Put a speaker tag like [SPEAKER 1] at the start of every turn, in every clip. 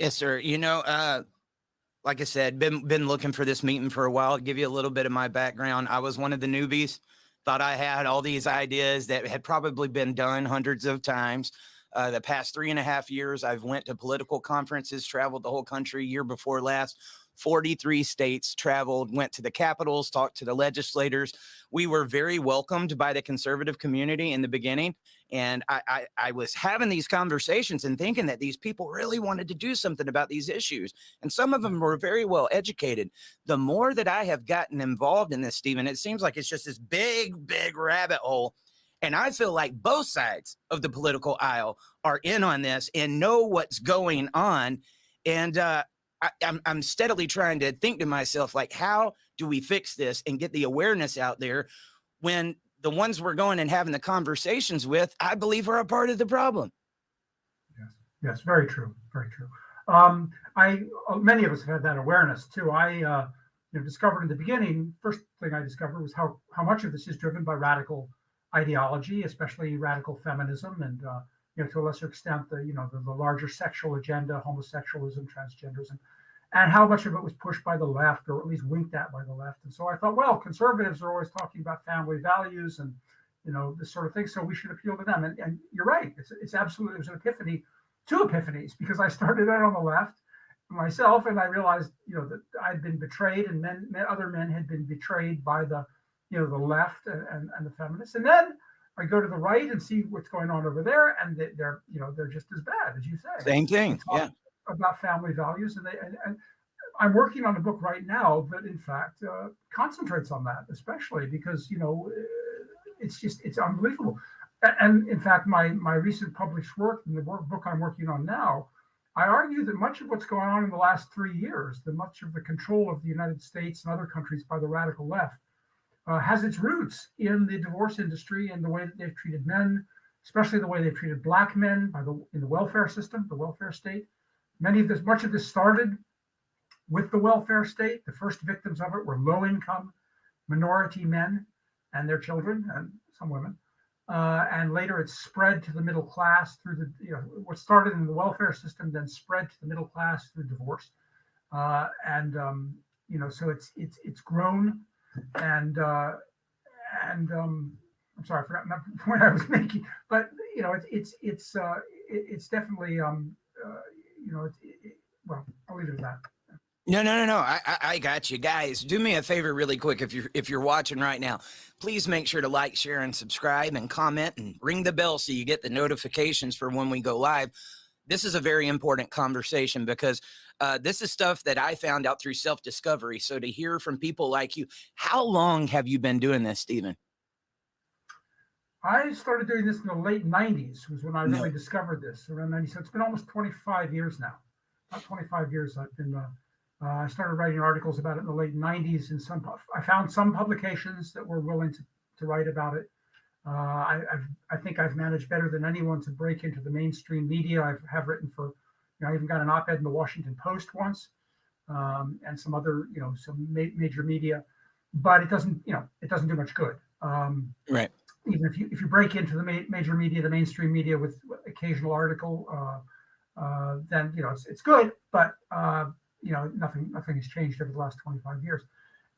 [SPEAKER 1] Yes, sir. Like I said, been looking for this meeting for a while. I'll give you a little bit of my background. I was one of the newbies. Thought I had all these ideas that had probably been done hundreds of times. The past 3.5 years, I've went to political conferences, traveled the whole country. Year before last, 43 states, traveled, went to the capitals, talked to the legislators. We were very welcomed by the conservative community in the beginning. And I was having these conversations and thinking that these people really wanted to do something about these issues. And some of them were very well educated. The more that I have gotten involved in this, Stephen, it seems like it's just this big rabbit hole. And I feel like both sides of the political aisle are in on this and know what's going on. And I'm steadily trying to think to myself, like, how do we fix this and get the awareness out there when the ones we're going and having the conversations with, I believe, are a part of the problem?
[SPEAKER 2] Yes, very true, very true. Many of us have had that awareness too. I discovered in the beginning. First thing I discovered was how much of this is driven by radical ideology, especially radical feminism, and to a lesser extent the larger sexual agenda, homosexualism, transgenderism, and how much of it was pushed by the left, or at least winked at by the left. And so I thought, well, conservatives are always talking about family values and this sort of thing, so we should appeal to them. And you're right, it's absolutely, it was an epiphany, two epiphanies, because I started out on the left myself, and I realized that I'd been betrayed, and other men had been betrayed by the the left and the feminists. And then I go to the right and see what's going on over there, and they're just as bad, as you say.
[SPEAKER 1] Same thing, yeah.
[SPEAKER 2] About family values, and I'm working on a book right now that, in fact, concentrates on that, especially because it's unbelievable. And in fact, my recent published work, in the book I'm working on now, I argue that much of what's going on in the last 3 years, much of the control of the United States and other countries by the radical left, has its roots in the divorce industry and the way that they've treated men, especially the way they've treated black men in the welfare system, the welfare state. Much of this started with the welfare state. The first victims of it were low-income minority men and their children, and some women. And later it spread to the middle class through what started in the welfare system, then spread to the middle class through divorce. So it's grown. And I'm sorry, I forgot the point I was making, but it's definitely well, I'll leave it at that.
[SPEAKER 1] No. I got you guys. Do me a favor really quick. If you're watching right now, please make sure to like, share, and subscribe, and comment, and ring the bell so you get the notifications for when we go live. This is a very important conversation because this is stuff that I found out through self-discovery. So to hear from people like you, how long have you been doing this, Stephen?
[SPEAKER 2] I started doing this in the late 90s was when I really discovered this, around 90. So it's been almost 25 years now. About 25 years I've been, I started writing articles about it in the late 90s. And I found some publications that were willing to write about it. I think I've managed better than anyone to break into the mainstream media. I have written for, I even got an op-ed in the Washington Post once, and some other, some major media, but it doesn't do much good.
[SPEAKER 1] Right.
[SPEAKER 2] Even if you break into the major media, the mainstream media with occasional article, then it's good, but nothing has changed over the last 25 years,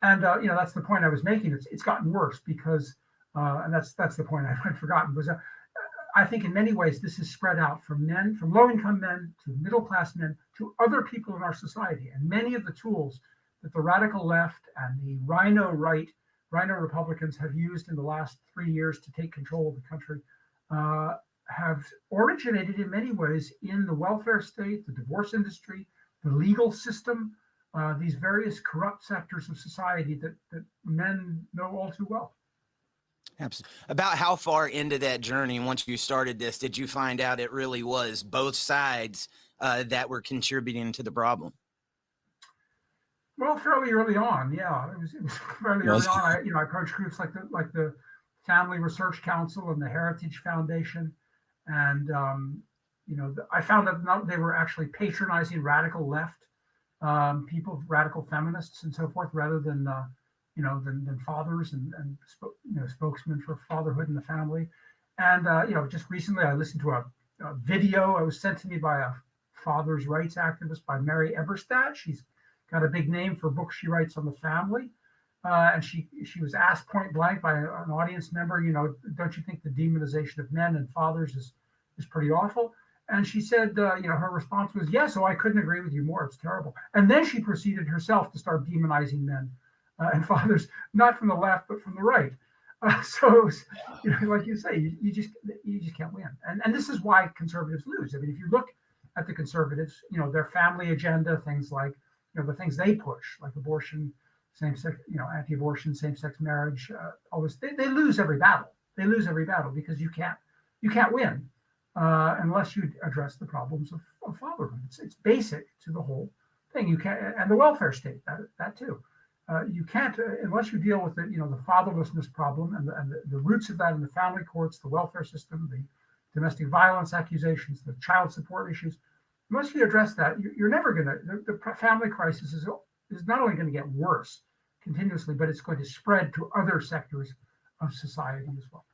[SPEAKER 2] and that's the point I was making. It's gotten worse because. And that's the point I'd forgotten was I think in many ways this is spread out from low-income men to middle-class men to other people in our society. And many of the tools that the radical left and the rhino Republicans have used in the last 3 years to take control of the country have originated in many ways in the welfare state, the divorce industry, the legal system, these various corrupt sectors of society that men know all too well.
[SPEAKER 1] Absolutely. About how far into that journey, once you started this, did you find out it really was both sides that were contributing to the problem?
[SPEAKER 2] Well, fairly early on, yeah, it was fairly early on. I approached groups like the Family Research Council and the Heritage Foundation, and I found that they were actually patronizing radical left people, radical feminists, and so forth, rather than than fathers and spokesmen for fatherhood and the family. And just recently I listened to a video. It was sent to me by a father's rights activist by Mary Eberstadt. She's got a big name for books she writes on the family. And she was asked point blank by an audience member, don't you think the demonization of men and fathers is pretty awful? And she said, her response was, yes, I couldn't agree with you more. It's terrible. And then she proceeded herself to start demonizing men and fathers, not from the left, but from the right. So, it was, like you say, you just can't win. And this is why conservatives lose. I mean, if you look at the conservatives, their family agenda, things like, the things they push, like abortion, same-sex, anti-abortion, same-sex marriage, all this, they lose every battle. They lose every battle because you can't win unless you address the problems of fatherhood. It's basic to the whole thing. You can't, and the welfare state, that too. You can't unless you deal with the fatherlessness problem and the roots of that in the family courts, the welfare system, the domestic violence accusations, the child support issues. Unless you address that, you're never going to. The family crisis is not only going to get worse continuously, but it's going to spread to other sectors of society as well.